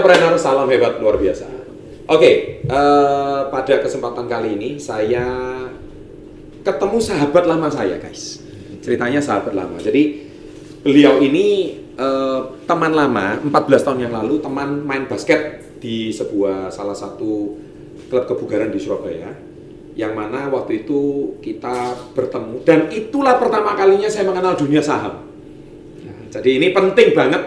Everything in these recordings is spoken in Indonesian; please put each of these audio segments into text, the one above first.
entrepreneur, salam hebat luar biasa. Oke, pada kesempatan kali ini saya ketemu sahabat lama saya, guys. Ceritanya sahabat lama. Jadi beliau ini teman lama, 14 tahun yang lalu, teman main basket di salah satu klub kebugaran di Surabaya. Yang mana waktu itu kita bertemu dan itulah pertama kalinya saya mengenal dunia saham. Jadi ini penting banget,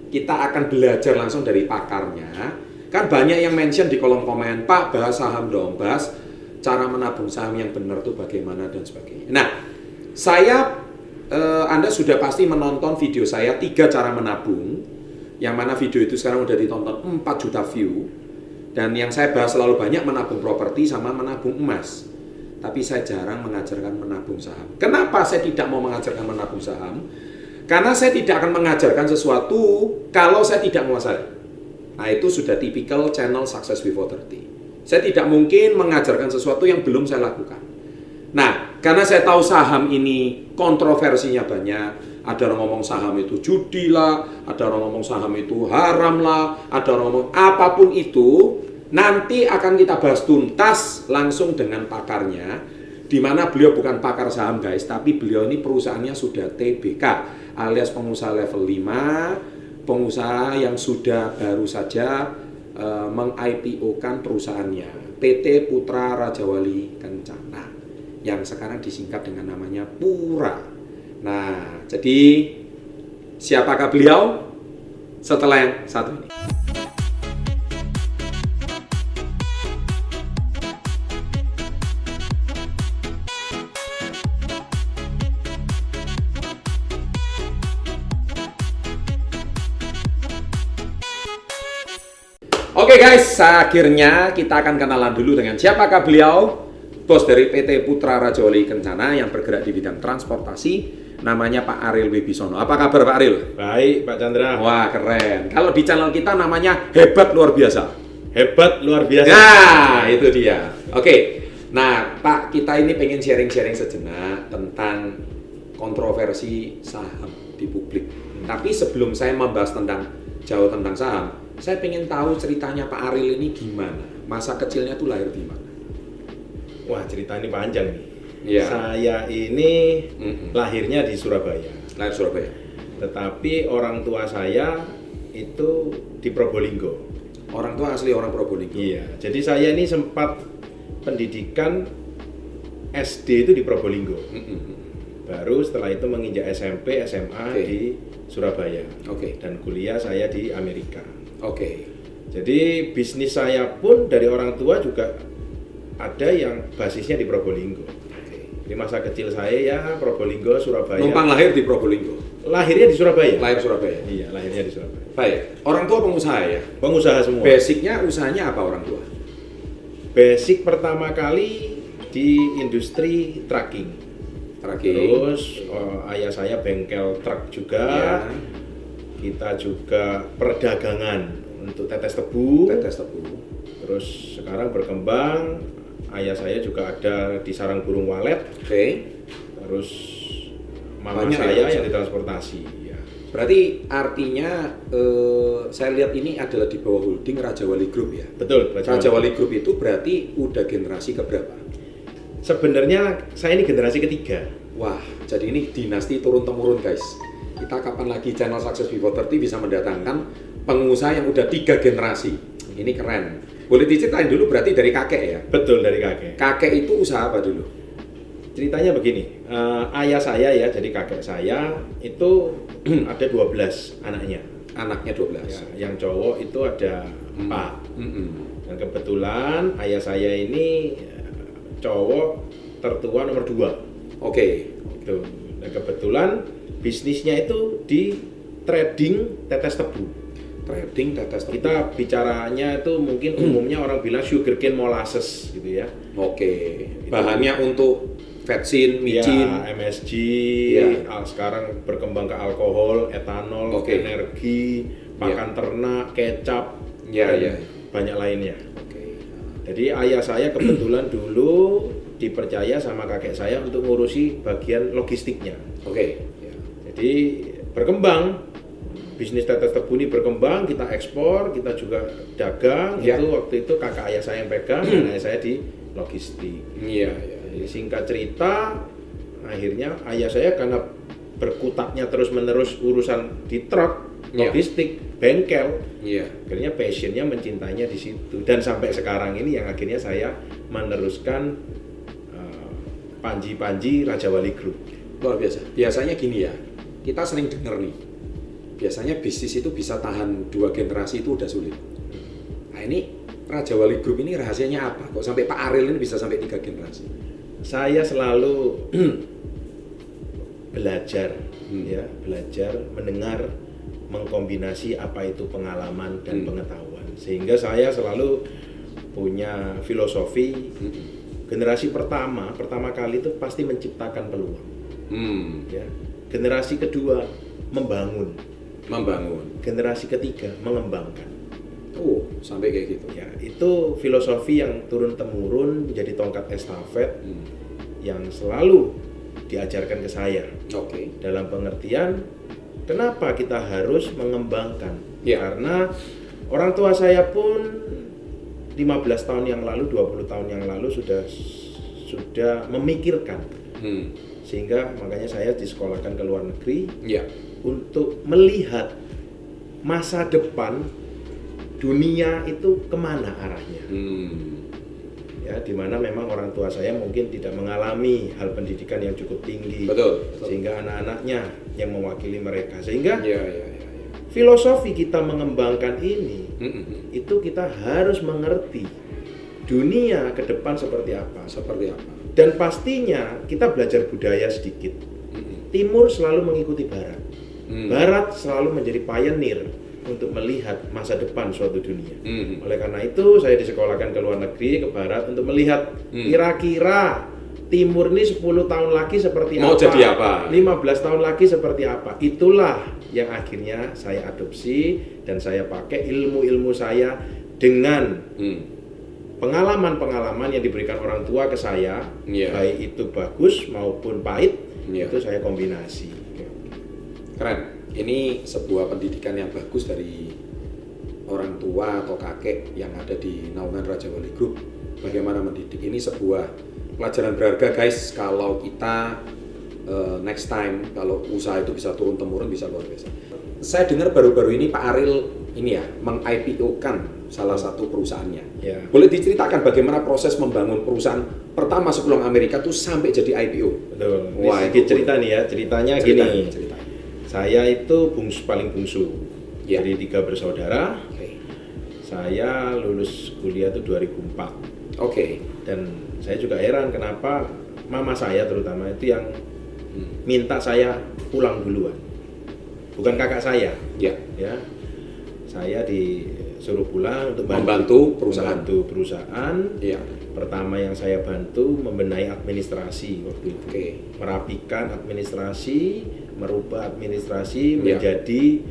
kita akan belajar langsung dari pakarnya. Kan banyak yang mention di kolom komen, Pak bahas saham dong, bahas cara menabung saham yang benar tuh bagaimana dan sebagainya. Nah, Anda sudah pasti menonton video saya 3 cara menabung, yang mana video itu sekarang udah ditonton 4 juta view. Dan yang saya bahas selalu banyak menabung properti sama menabung emas. Tapi saya jarang mengajarkan menabung saham. Kenapa saya tidak mau mengajarkan menabung saham? Karena saya tidak akan mengajarkan sesuatu kalau saya tidak menguasai. Nah, itu sudah tipikal channel Success Before 30. Saya tidak mungkin mengajarkan sesuatu yang belum saya lakukan. Nah, karena saya tahu saham ini kontroversinya banyak. Ada orang ngomong saham itu judi lah, ada orang ngomong saham itu haram lah, ada orang ngomong apapun itu. Nanti akan kita bahas tuntas langsung dengan pakarnya, di mana beliau bukan pakar saham, guys, tapi beliau ini perusahaannya sudah TBK, alias pengusaha level 5, pengusaha yang sudah baru saja meng-IPO-kan perusahaannya, PT Putra Rajawali Kencana, yang sekarang disingkat dengan namanya Pura. Nah, jadi siapakah beliau? Setelah yang satu ini. Oke guys, akhirnya kita akan kenalan dulu dengan siapakah beliau. Bos dari PT Putra Rajawali Kencana yang bergerak di bidang transportasi, namanya Pak Ariel Wibisono. Apa kabar Pak Ariel? Baik Pak Chandra. Wah keren. Kalau di channel kita namanya hebat luar biasa. Hebat luar biasa. Nah itu dia. Oke. Nah Pak, kita ini pengen sharing-sharing sejenak tentang kontroversi saham di publik. Tapi sebelum saya membahas jauh tentang saham, saya pengen tahu ceritanya Pak Ariel ini gimana. Masa kecilnya tuh lahir di mana? Wah, cerita ini panjang nih. Iya. Saya ini lahirnya di Surabaya. Lahir Surabaya. Tetapi orang tua saya itu di Probolinggo. Orang tua asli orang Probolinggo. Iya. Jadi saya ini sempat pendidikan SD itu di Probolinggo. Baru setelah itu menginjak SMP, SMA di Surabaya. Dan kuliah saya di Amerika. Jadi bisnis saya pun dari orang tua juga ada yang basisnya di Probolinggo. Di masa kecil saya ya Probolinggo, Surabaya. Numpang lahir di Probolinggo. Lahirnya di Surabaya. Lahir Surabaya. Iya, lahirnya di Surabaya. Baik. Orang tua pengusaha ya? Pengusaha semua. Basicnya usahanya apa orang tua? Basic pertama kali di industri trucking. Terus ayah saya bengkel truk juga. Ya. Kita juga perdagangan untuk tetes tebu. Terus sekarang berkembang. Ayah saya juga ada di sarang burung walet. Terus mama saya yang di transportasi. Ya. Berarti artinya saya lihat ini adalah di bawah holding Rajawali Group ya? Betul. Rajawali Group itu berarti udah generasi keberapa? Sebenarnya saya ini generasi ketiga. Wah, jadi ini dinasti turun-temurun guys. Kita kapan lagi channel Success Before 30 bisa mendatangkan pengusaha yang udah 3 generasi. Ini keren. Boleh diceritain dulu berarti dari kakek ya? Betul, dari kakek. Kakek itu usaha apa dulu? Ceritanya begini, ayah saya ya, jadi kakek saya itu ada 12 anaknya. Anaknya 12? Ya, yang cowok itu ada 4. Dan kebetulan ayah saya ini cowok tertua nomor 2. Gitu. Dan kebetulan bisnisnya itu di trading tetes tebu. Kita bicaranya itu mungkin umumnya orang bilang sugarcane molasses gitu ya. Bahannya untuk vetsin, micin, ya, MSG, sekarang berkembang ke alkohol, etanol, energi, pakan ternak, kecap, dan banyak lainnya. Jadi ayah saya kebetulan dulu dipercaya sama kakek saya untuk ngurusi bagian logistiknya. Jadi berkembang bisnis tetes tebu ini berkembang, kita ekspor, kita juga dagang. Ya. Itu waktu itu kakak ayah saya yang pegang, dan ayah saya di logistik. Iya. Jadi singkat cerita, akhirnya ayah saya karena berkutatnya terus-menerus urusan di truk, logistik, bengkel, akhirnya passionnya mencintainya di situ. Dan sampai sekarang ini yang akhirnya saya meneruskan Panji Raja Wali Group. Luar biasa. Biasanya gini ya, kita sering dengar nih, biasanya bisnis itu bisa tahan 2 generasi itu udah sulit. Nah ini Raja Wali Group ini rahasianya apa? Kok sampai Pak Ariel ini bisa sampai 3 generasi? Saya selalu belajar, belajar, mendengar, mengkombinasi apa itu pengalaman dan pengetahuan. Sehingga saya selalu punya filosofi, generasi pertama kali itu pasti menciptakan peluang. Ya. Generasi kedua membangun. Generasi ketiga mengembangkan. Oh, sampai kayak gitu. Ya, itu filosofi yang turun temurun menjadi tongkat estafet yang selalu diajarkan ke saya. Dalam pengertian kenapa kita harus mengembangkan? Karena orang tua saya pun 15 tahun yang lalu, 20 tahun yang lalu sudah memikirkan. Sehingga makanya saya disekolahkan ke luar negeri untuk melihat masa depan dunia itu kemana arahnya. Ya, dimana memang orang tua saya mungkin tidak mengalami hal pendidikan yang cukup tinggi. Betul. Sehingga anak-anaknya yang mewakili mereka. Sehingga filosofi kita mengembangkan ini, itu kita harus mengerti dunia ke depan seperti apa. Dan pastinya kita belajar budaya sedikit. Timur selalu mengikuti Barat. Barat selalu menjadi pioneer untuk melihat masa depan suatu dunia. Oleh karena itu saya disekolahkan ke luar negeri, ke Barat untuk melihat kira-kira Timur ini 10 tahun lagi seperti mau apa, jadi apa, 15 tahun lagi seperti apa. Itulah yang akhirnya saya adopsi dan saya pakai ilmu-ilmu saya dengan pengalaman-pengalaman yang diberikan orang tua ke saya, baik itu bagus maupun pahit, itu saya kombinasi. Keren. Ini sebuah pendidikan yang bagus dari orang tua atau kakek yang ada di naungan Raja Wali Group. Bagaimana mendidik, ini sebuah pelajaran berharga guys. Kalau kita next time, kalau usaha itu bisa turun temurun, bisa luar biasa. Saya dengar baru-baru ini Pak Ariel ini ya meng-IPO-kan salah satu perusahaannya. Boleh diceritakan bagaimana proses membangun perusahaan pertama sebelum Amerika tuh sampai jadi IPO? Betul. Wah, ini cerita nih ya. Ceritanya gini. Cerita. Saya itu paling bungsu dari 3 bersaudara. Saya lulus kuliah itu 2004. Dan saya juga heran kenapa mama saya terutama itu yang minta saya pulang duluan. Bukan kakak saya. Ya. Saya disuruh pulang untuk membantu perusahaan. Pertama yang saya bantu membenahi administrasi waktu itu. Merapikan administrasi, merubah administrasi menjadi,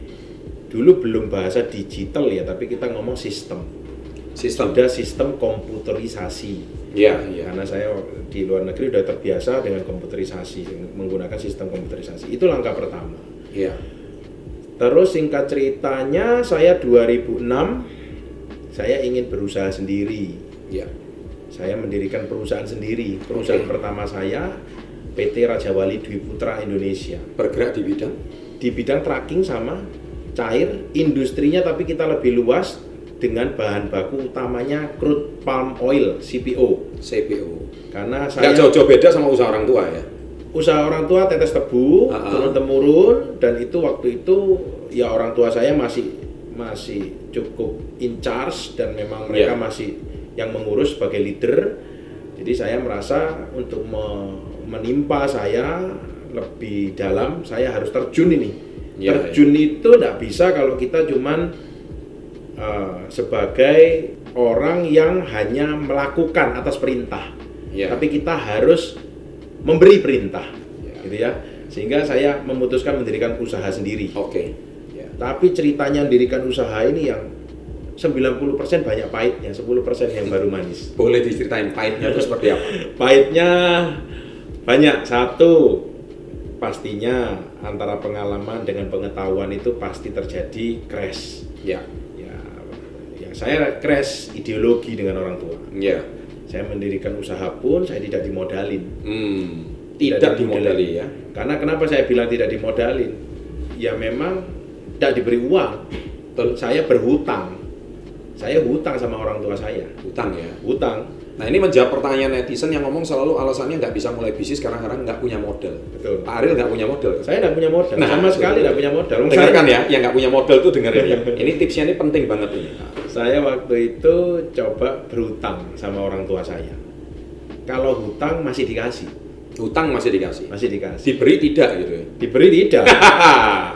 dulu belum bahasa digital ya, tapi kita ngomong sistem. Sudah sistem komputerisasi. Karena saya di luar negeri sudah terbiasa dengan komputerisasi, menggunakan sistem komputerisasi. Itu langkah pertama. Terus singkat ceritanya saya 2006 saya ingin berusaha sendiri. Saya mendirikan perusahaan sendiri. Perusahaan pertama saya PT Raja Wali Dwi Putra Indonesia. Bergerak di bidang? Di bidang tracking sama cair, industrinya tapi kita lebih luas dengan bahan baku utamanya crude palm oil, CPO. Karena saya nggak jauh-jauh beda sama usaha orang tua ya? Usaha orang tua tetes tebu, turun-temurun, dan itu waktu itu ya orang tua saya masih cukup in charge dan memang mereka masih yang mengurus sebagai leader. Jadi saya merasa untuk menimpa saya lebih dalam, saya harus terjun ini. Terjun itu tidak bisa kalau kita cuman sebagai orang yang hanya melakukan atas perintah, tapi kita harus memberi perintah, gitu ya. Sehingga saya memutuskan mendirikan usaha sendiri. Tapi ceritanya mendirikan usaha ini yang 90% banyak pahitnya, 10% yang baru manis. Boleh diceritain pahitnya itu seperti apa? Pahitnya banyak. Satu, pastinya antara pengalaman dengan pengetahuan itu pasti terjadi crash. Ya. Ya saya crash ideologi dengan orang tua. Ya. Saya mendirikan usaha pun saya tidak dimodalin. Tidak dimodali ya. Karena kenapa saya bilang tidak dimodalin? Ya memang tidak diberi uang. Saya berhutang. Saya hutang sama orang tua saya. Hutang ya. Hutang. Nah ini menjawab pertanyaan netizen yang ngomong selalu alasannya nggak bisa mulai bisnis karena nggak punya modal. Betul. Pak Ariel nggak punya modal. Saya nggak punya modal. Nah, sama sekali nggak punya modal. Dengarkan ya, yang nggak punya modal tuh dengerin ya. Ini tipsnya ini penting banget ini. Saya waktu itu coba berhutang sama orang tua saya. Kalau hutang masih dikasih. Hutang masih dikasih. Masih dikasih. Diberi tidak gitu ya. Diberi tidak.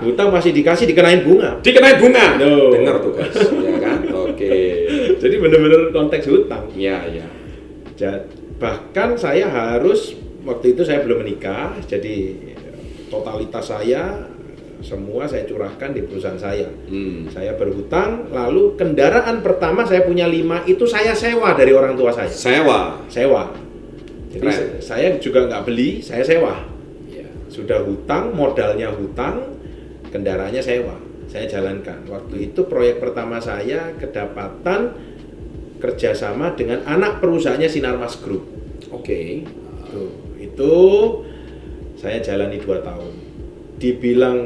Hutang masih dikasih dikenain bunga. Dikenain bunga. No. Dengar tuh guys, ya kan? Oke. Jadi benar-benar konteks hutang. Iya, iya. Bahkan saya harus waktu itu saya belum menikah, jadi totalitas saya semua saya curahkan di perusahaan saya. Saya berhutang, lalu kendaraan pertama saya punya 5 itu saya sewa dari orang tua saya. Sewa. Jadi saya juga nggak beli, saya sewa. Ya. Sudah hutang, modalnya hutang, kendaraannya sewa. Saya jalankan. Waktu itu proyek pertama saya kedapatan kerjasama dengan anak perusahaannya Sinarmas Group. Oke. Itu saya jalani 2 tahun. Dibilang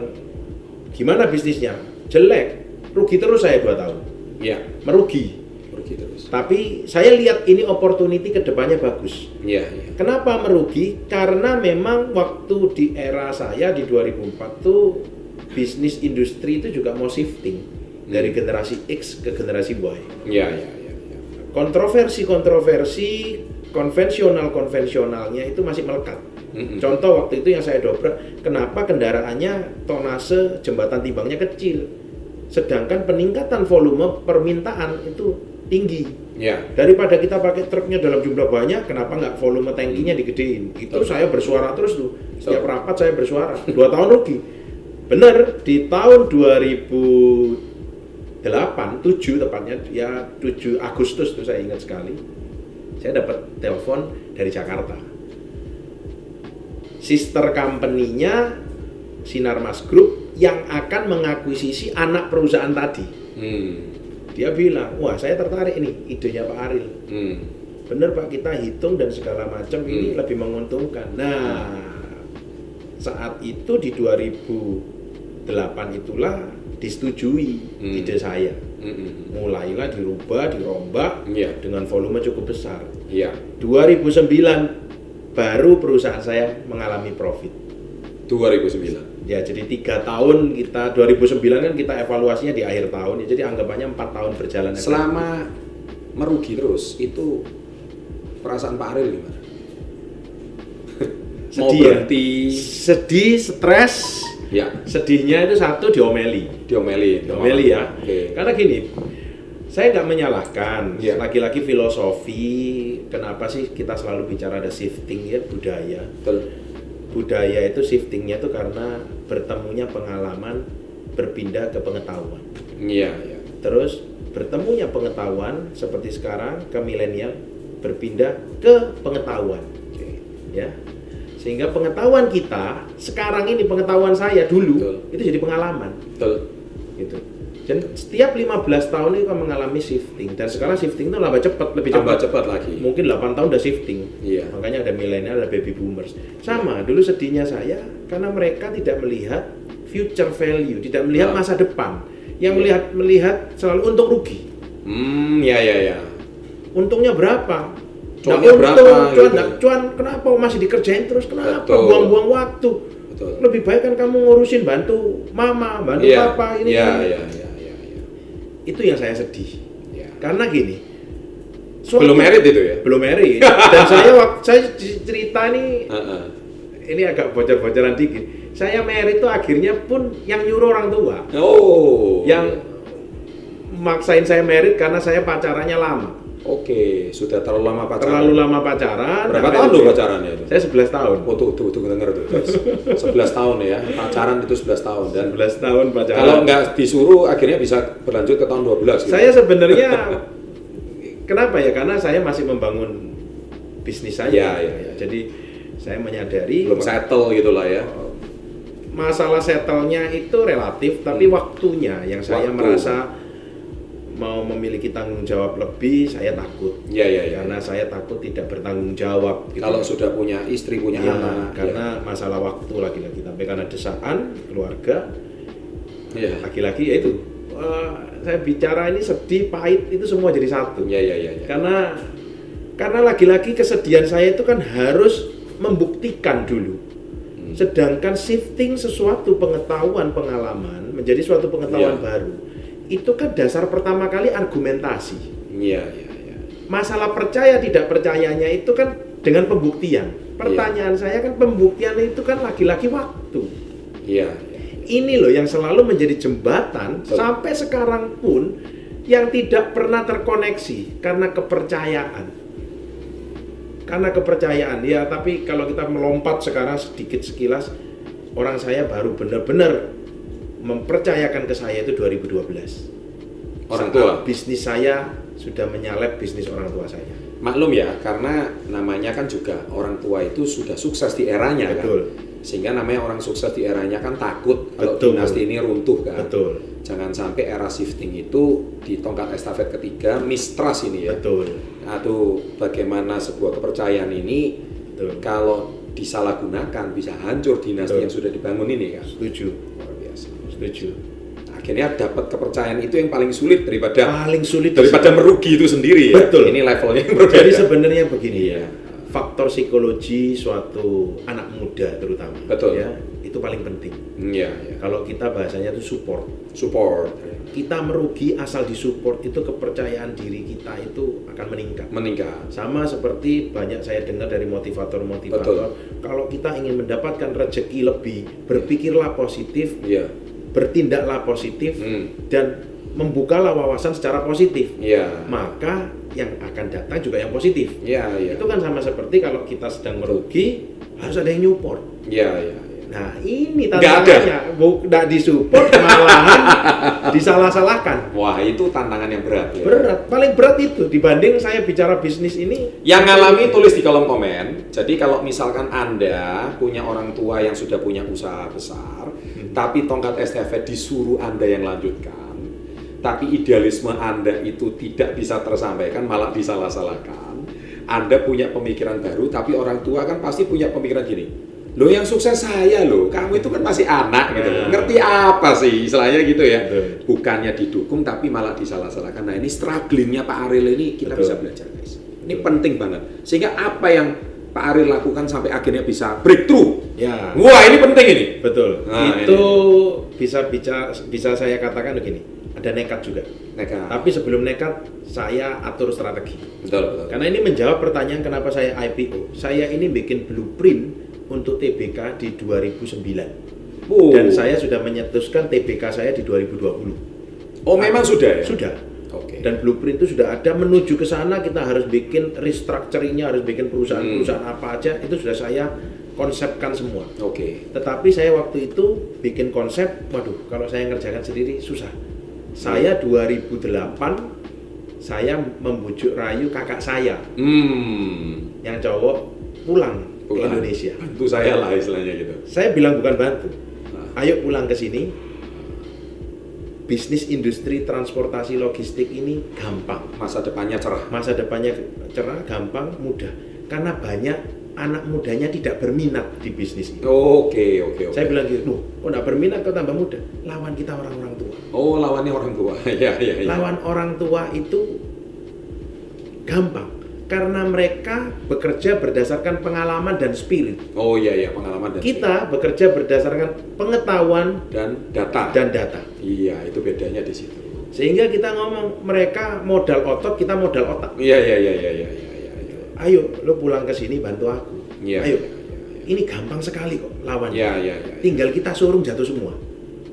gimana bisnisnya? Jelek, rugi terus saya 2 tahun. Iya. Merugi terus. Tapi saya lihat ini opportunity kedepannya bagus. Iya. Kenapa merugi? Karena memang waktu di era saya di 2004 tuh bisnis industri itu juga mau shifting dari generasi X ke generasi Y. Iya. Kontroversi konvensionalnya itu masih melekat. Contoh waktu itu yang saya dobrak, kenapa kendaraannya tonase jembatan timbangnya kecil, sedangkan peningkatan volume permintaan itu tinggi. Ya. Daripada kita pakai truknya dalam jumlah banyak, kenapa nggak volume tankinya digedein? Itu saya bersuara terus tuh. Setiap rapat saya bersuara. 2 tahun rugi. Bener, di tahun 2007 tepatnya, ya 7 Agustus tuh saya ingat sekali. Saya dapat telepon dari Jakarta. Sister company-nya Sinarmas Group yang akan mengakuisisi anak perusahaan tadi. Dia bilang, wah saya tertarik ini idenya Pak Ariel. Bener Pak, kita hitung dan segala macam ini lebih menguntungkan. Nah, saat itu di 2008 itulah disetujui ide saya. Mulailah dirubah, dirombak dengan volume cukup besar. 2009 baru perusahaan saya mengalami profit. 2009. Ya, jadi 3 tahun kita 2009 kan kita evaluasinya di akhir tahun. Ya, jadi anggapannya 4 tahun berjalan. Selama merugi terus, itu perasaan Pak Ariel gimana? Mau berhenti? Sedih, stres. Ya. Sedihnya itu satu diomeli ya. Okay. Karena gini, saya nggak menyalahkan. Lagi-lagi filosofi, kenapa sih kita selalu bicara ada shifting ya budaya. Betul. Budaya itu shiftingnya itu karena bertemunya pengalaman berpindah ke pengetahuan. Iya. Terus bertemunya pengetahuan seperti sekarang ke milenial berpindah ke pengetahuan. Ya. Sehingga pengetahuan kita sekarang ini, pengetahuan saya dulu itu jadi pengalaman. Betul. Gitu. Dan setiap 15 tahun itu mengalami shifting, dan sekarang shifting itu lebih cepat lagi. Mungkin 8 tahun udah shifting. Iya. Makanya ada milenial, ada baby boomers. Sama, dulu sedihnya saya karena mereka tidak melihat future value, tidak melihat masa depan. Yang melihat selalu untung rugi. Ya. Untungnya berapa? Cuan kenapa masih dikerjain terus? Kenapa buang-buang waktu? Betul. Lebih baik kan kamu ngurusin bantu mama, bantu papa ini. Iya. Itu yang saya sedih. Karena gini. Belum married itu ya? Belum married. Dan saya cerita nih. Ini agak bocor-bocoran dikit. Saya married itu akhirnya pun yang nyuruh orang tua. Yang maksain saya married karena saya pacarannya lama. Oke, sudah terlalu lama pacaran. Terlalu lama pacaran. Berapa tahun lo pacarannya itu? Saya 11 tahun. Oh, tuh denger tuh. 11 tahun ya. Pacaran itu 11 tahun dan 11 tahun pacaran. Kalau nggak disuruh akhirnya bisa berlanjut ke tahun 12 gitu. Saya sebenarnya kenapa ya? Karena saya masih membangun bisnis saya. Ya. Jadi saya menyadari belum settle gitu lah ya. masalah settle-nya itu relatif, tapi waktunya yang saya merasa mau memiliki tanggung jawab lebih, saya takut. Karena saya takut tidak bertanggung jawab. Gitu. Kalau sudah punya istri, punya anak. Karena masalah waktu lagi-lagi, tapi karena desaan keluarga, lagi-lagi ya itu. Saya bicara ini sedih, pahit itu semua jadi satu. Karena lagi-lagi kesedihan saya itu kan harus membuktikan dulu. Sedangkan shifting sesuatu pengetahuan, pengalaman menjadi suatu pengetahuan baru, itu kan dasar pertama kali argumentasi. Masalah percaya tidak percayanya itu kan dengan pembuktian. Pertanyaan saya kan pembuktian itu kan lagi-lagi waktu. Ini loh yang selalu menjadi jembatan sampai sekarang pun yang tidak pernah terkoneksi karena kepercayaan. Ya, tapi kalau kita melompat sekarang sedikit sekilas, orang saya baru benar-benar mempercayakan ke saya itu 2012. Orang tua? Bisnis saya sudah menyalep bisnis orang tua saya. Maklum ya, karena namanya kan juga orang tua itu sudah sukses di eranya. Betul. Kan? Sehingga namanya orang sukses di eranya kan takut kalau dinasti ini runtuh kan. Betul. Jangan sampai era shifting itu di tongkat estafet ketiga mistrust ini ya. Betul. Atau bagaimana sebuah kepercayaan ini kalau disalahgunakan bisa hancur dinasti yang sudah dibangun ini kan. Setuju. Luar biasa. Setuju. Akhirnya dapat kepercayaan itu yang paling sulit daripada daripada merugi itu sendiri ya. Betul. Ini levelnya yang berbeda. Jadi sebenarnya begini ya. Faktor psikologi suatu anak muda terutama. Betul. Ya, itu paling penting. Iya. Kalau kita bahasanya itu support. Kita merugi asal disupport itu kepercayaan diri kita itu akan meningkat. Sama seperti banyak saya dengar dari motivator. Kalau kita ingin mendapatkan rezeki lebih, berpikirlah positif, bertindaklah positif, dan membukalah wawasan secara positif. Maka yang akan datang juga yang positif. Itu kan sama seperti kalau kita sedang merugi, harus ada yang nyupport. Nah ini tantangannya, nggak disupport malahan disalah-salahkan. Wah itu tantangan yang berat ya? Berat, paling berat itu dibanding saya bicara bisnis ini. Yang ngalami tulis di kolom komen. Jadi kalau misalkan Anda punya orang tua yang sudah punya usaha besar, tapi tongkat estafet disuruh Anda yang lanjutkan, tapi idealisme Anda itu tidak bisa tersampaikan, malah disalah-salahkan. Anda punya pemikiran baru, tapi orang tua kan pasti punya pemikiran gini, loh yang sukses saya loh, kamu itu kan masih anak gitu, ngerti apa sih istilahnya gitu ya. Bukannya didukung tapi malah disalah-salahkan. Nah ini strugglingnya Pak Ariel ini kita bisa belajar guys. Ini penting banget. Sehingga apa yang Pak Ariel lakukan sampai akhirnya bisa breakthrough. Wah ini penting ini. Betul. Nah, itu bisa saya katakan begini. Ada nekat juga. Tapi sebelum nekat, saya atur strategi. Betul. Karena ini menjawab pertanyaan kenapa saya IPO. Saya ini bikin blueprint untuk TBK di 2009. Dan saya sudah menyetuskan TBK saya di 2020. Oh, memang sudah ya? Sudah. Dan blueprint itu sudah ada, menuju ke sana kita harus bikin restructuring-nya, harus bikin perusahaan-perusahaan apa aja, itu sudah saya konsepkan semua. Tetapi saya waktu itu bikin konsep, waduh, kalau saya ngerjakan sendiri susah. Saya 2008 saya membujuk rayu kakak saya yang cowok pulang ke Indonesia. Bantu saya lah istilahnya gitu. Saya bilang bukan bantu, ayo pulang ke sini. Bisnis industri transportasi logistik ini gampang. Masa depannya cerah, gampang, mudah. Karena banyak anak mudanya tidak berminat di bisnis ini. Oke. Saya bilang gitu, kok nggak berminat kok tambah mudah? Lawan kita orang-orang tua. Oh, lawannya orang tua. Ya. Lawan orang tua itu gampang. Karena mereka bekerja berdasarkan pengalaman dan spirit. Oh iya, pengalaman dan kita spirit. Bekerja berdasarkan pengetahuan dan data. Iya, itu bedanya di situ. Sehingga kita ngomong mereka modal otot, kita modal otak. Iya. Ayo, lo pulang ke sini bantu aku. Iya. Ayo. Ini gampang sekali kok lawannya. Iya. Tinggal kita suruh jatuh semua.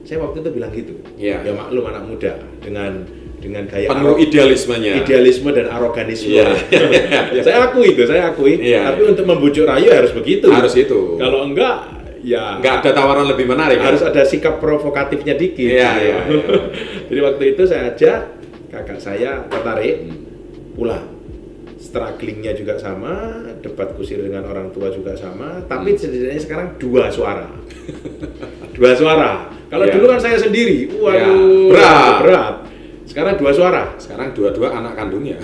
Saya waktu itu bilang gitu. Iya. Ya maklum anak muda dengan gaya penuh idealisme dan aroganisme. Iya. Saya akui. Tapi untuk membujuk rayu harus begitu. Harus itu. Kalau enggak, ya enggak ada tawaran lebih menarik. Harus ada sikap provokatifnya dikit. Iya. Jadi waktu itu saya ajak kakak saya tertarik pulang. Strugglingnya juga sama, debat kusir dengan orang tua juga sama, tapi setidaknya sekarang 2 suara. 2 suara. Kalau Ya. dulu kan saya sendiri, Ya, waduh, berat. Sekarang 2 suara. Sekarang dua-dua anak kandungnya.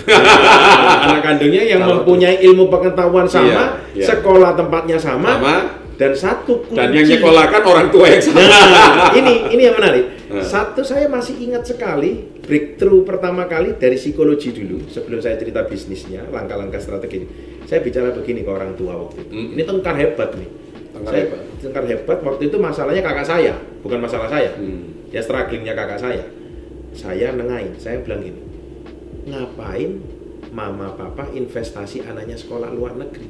Anak kandungnya yang Kalau mempunyai ilmu pengetahuan sama, Iya. sekolah tempatnya sama, Sama. dan satu kunci. Dan yang nyekolahkan orang tua yang sama. Nah, ini yang menarik. Nah. Satu, saya masih ingat sekali breakthrough pertama kali dari psikologi dulu, sebelum saya cerita bisnisnya, langkah-langkah strategi. Saya bicara begini ke orang tua waktu itu. Ini tengkar hebat nih. Tengkar hebat. Waktu itu masalahnya kakak saya, bukan masalah saya. Ya strugglingnya kakak saya. Saya nengahin, saya bilang gini, ngapain mama papa investasi anaknya sekolah luar negeri?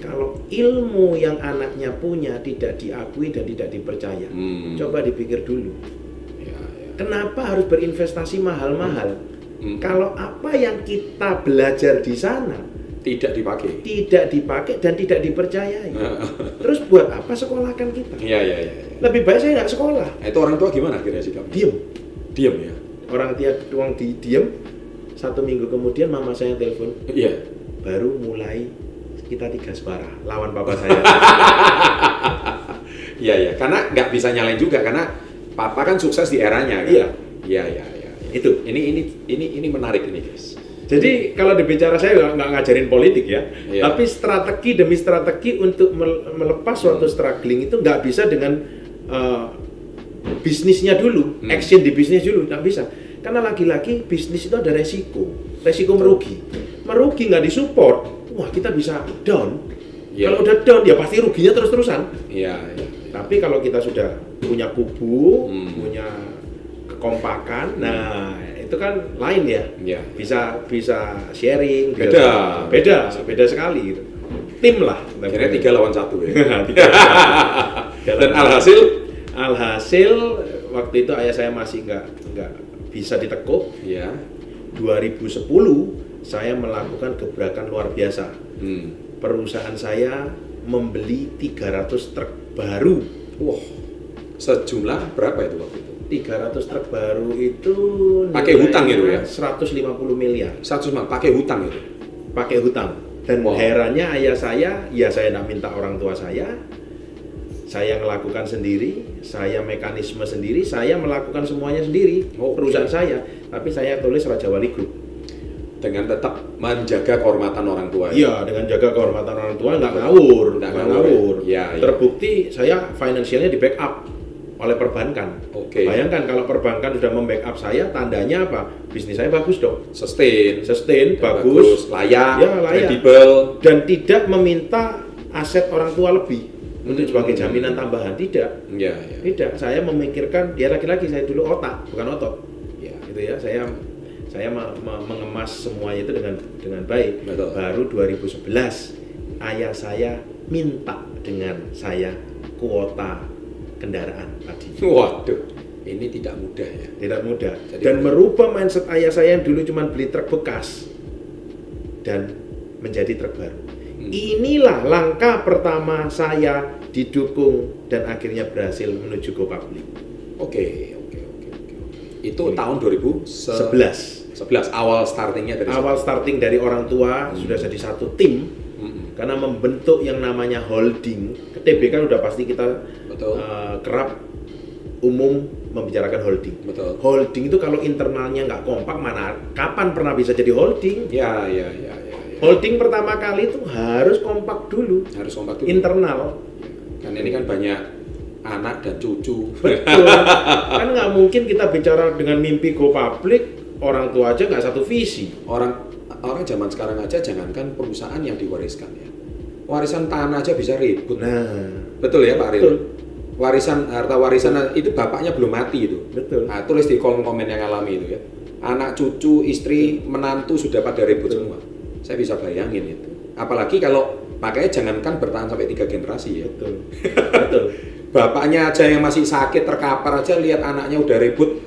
Kalau ilmu yang anaknya punya tidak diakui dan tidak dipercaya, coba dipikir dulu. Kenapa harus berinvestasi mahal-mahal? Kalau apa yang kita belajar di sana Tidak dipakai dan tidak dipercayai, terus buat apa sekolahkan kita? Iya. Lebih baik saya nggak sekolah. Itu orang tua gimana akhirnya sikapnya? Diem ya? Orang diem. 1 minggu kemudian mama saya telepon. Iya. Baru mulai kita 3 suara lawan papa saya. Iya. Karena nggak bisa nyalain juga karena papa kan sukses di eranya kan? Iya. Itu. Ini menarik ini guys. Jadi kalau dibicara saya nggak ngajarin politik ya, Iya. tapi strategi demi strategi untuk melepas suatu struggling itu nggak bisa dengan bisnisnya dulu, action di bisnis dulu, nggak bisa. Karena lagi-lagi bisnis itu ada resiko merugi nggak disupport, wah kita bisa down. Iya. Kalau udah down ya pasti ruginya terus-terusan. Iya. Tapi kalau kita sudah punya kubu, punya kekompakan, nah itu kan lain ya. Iya. Bisa sharing, beda sekali gitu. Tim lah. Akhirnya 3 lawan 1 ya. 3 Dan alhasil waktu itu ayah saya masih nggak bisa ditekuk. Iya. 2010 saya melakukan gebrakan luar biasa. Perusahaan saya membeli 300 truk baru. Wah, sejumlah berapa itu waktu itu? 300 truk baru itu Pakai hutang itu ya? 150 miliar. 100 pakai hutang itu? Pakai hutang. Dan herannya ayah saya, ya saya nak minta orang tua saya melakukan sendiri, saya mekanisme sendiri, saya melakukan semuanya sendiri, perusahaan saya. Tapi saya tulis Raja Wali Group. Dengan tetap menjaga kehormatan orang tua. Iya, dengan jaga kehormatan orang tua, nggak ngawur. Ya. Terbukti saya financialnya di backup oleh perbankan. Bayangkan kalau perbankan sudah membackup saya, tandanya apa? Bisnis saya bagus dong. Sustain, bagus, layak, ya, kredibel, dan tidak meminta aset orang tua lebih untuk sebagai jaminan tambahan. Tidak. Tidak. Saya memikirkan, dia lagi-lagi saya dulu otak, bukan otot. Gitu ya. Saya mengemas semuanya itu dengan baik. Betul. Baru 2011 ayah saya minta dengan saya kuota kendaraan tadi. Waduh, ini tidak mudah ya. Tidak mudah. Jadi dan merubah mindset ayah saya yang dulu cuma beli truk bekas dan menjadi truk baru. Inilah langkah pertama saya didukung dan akhirnya berhasil menuju go public. Oke. Itu tahun 2011 awal starting dari orang tua sudah jadi satu tim. Karena membentuk yang namanya holding, TB kan udah pasti kita kerap umum membicarakan holding. Betul. Holding itu kalau internalnya nggak kompak, kapan pernah bisa jadi holding? Ya. Holding pertama kali itu harus kompak dulu. Internal. Karena ini kan banyak anak dan cucu. Betul. Kan nggak mungkin kita bicara dengan mimpi go public, orang tua aja nggak satu visi. Orang zaman sekarang aja jangankan perusahaan yang diwariskan ya. Warisan tanah aja bisa ribut. Nah, betul ya Pak Ril? Betul. Harta warisan itu bapaknya belum mati itu. Betul. Nah, tulis di kolom komen yang alami itu ya. Anak, cucu, istri, menantu sudah pada ribut semua. Saya bisa bayangin itu. Apalagi kalau makanya jangankan bertahan sampai 3 generasi ya. Betul. Bapaknya aja yang masih sakit terkapar aja lihat anaknya udah ribut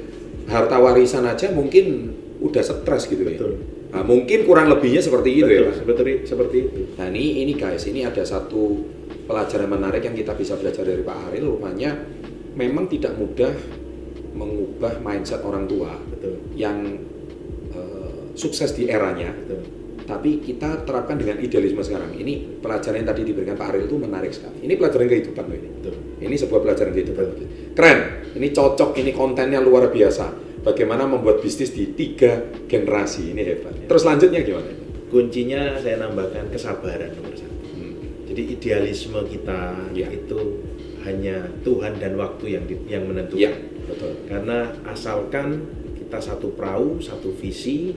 harta warisan aja mungkin udah stres gitu ya. Nah, mungkin kurang lebihnya seperti itu ya Pak. Seperti itu. Nah ini guys, ini ada satu pelajaran menarik yang kita bisa belajar dari Pak Ariel. Rupanya memang tidak mudah mengubah mindset orang tua yang sukses di eranya. Tapi kita terapkan dengan idealisme sekarang. Ini pelajaran yang tadi diberikan Pak Ariel itu menarik sekali. Ini pelajaran kehidupan loh ini. Betul. Ini sebuah pelajaran kehidupan. Keren. Ini cocok, ini kontennya luar biasa. Bagaimana membuat bisnis di 3 generasi, ini hebat. Terus lanjutnya gimana? Kuncinya saya nambahkan kesabaran nomor 1. Jadi idealisme kita itu hanya Tuhan dan waktu yang menentukan. Ya, betul. Karena asalkan kita satu perahu, satu visi,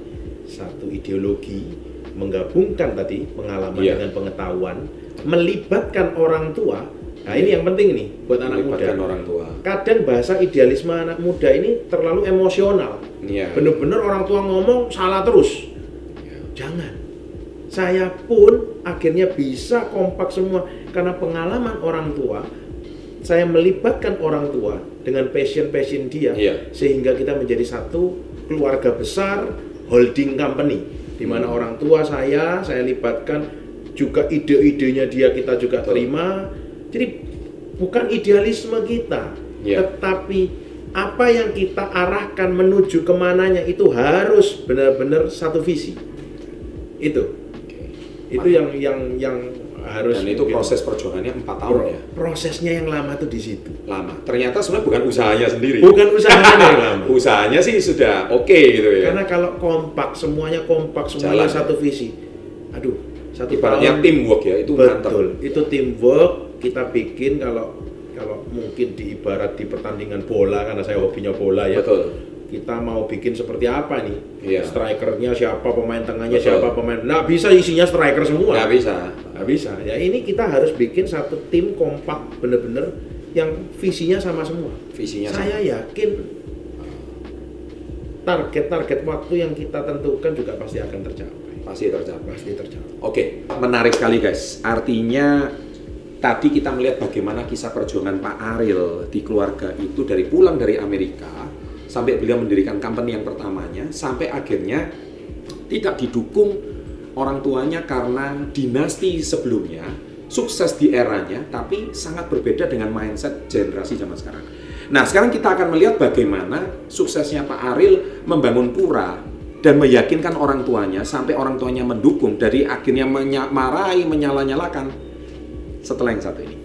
satu ideologi, menggabungkan tadi pengalaman dengan pengetahuan, melibatkan orang tua. Nah, ini yang penting nih buat anak muda. Orang tua. Kadang bahasa idealisme anak muda ini terlalu emosional. Bener-bener orang tua ngomong salah terus. Jangan. Saya pun akhirnya bisa kompak semua karena pengalaman orang tua. Saya melibatkan orang tua dengan passion dia, sehingga kita menjadi satu keluarga besar, holding company, di mana orang tua saya libatkan juga ide-idenya dia, kita juga terima. Jadi bukan idealisme kita, tetapi apa yang kita arahkan menuju kemananya itu harus benar-benar satu visi. Itu yang harus. Dan itu proses perjuangannya 4 tahun ya. Prosesnya yang lama tuh di situ. Lama. Ternyata sebenarnya bukan usahanya sendiri. Bukan usahanya yang lama. Usahanya sih sudah oke gitu ya. Karena kalau semuanya semuanya satu visi. Aduh, satu ibaratnya tahun. teamwork ya, itu mantap. Betul. Itu teamwork kita bikin kalau mungkin di pertandingan bola, karena saya hobinya bola ya. Betul. Kita mau bikin seperti apa nih? Strikernya siapa, pemain tengahnya siapa, pemain. Nggak bisa isinya striker semua. Nggak bisa. Ya ini kita harus bikin satu tim kompak bener-bener yang visinya sama semua. Saya yakin target waktu yang kita tentukan juga pasti akan tercapai. Pasti tercapai. Oke, menarik sekali guys. Artinya tadi kita melihat bagaimana kisah perjuangan Pak Ariel di keluarga itu dari pulang dari Amerika sampai beliau mendirikan company yang pertamanya, sampai akhirnya tidak didukung orang tuanya karena dinasti sebelumnya, sukses di eranya, tapi sangat berbeda dengan mindset generasi zaman sekarang. Nah, sekarang kita akan melihat bagaimana suksesnya Pak Ariel membangun pura dan meyakinkan orang tuanya, sampai orang tuanya mendukung, dari akhirnya marahi, menyala-nyalakan, setelah yang satu ini.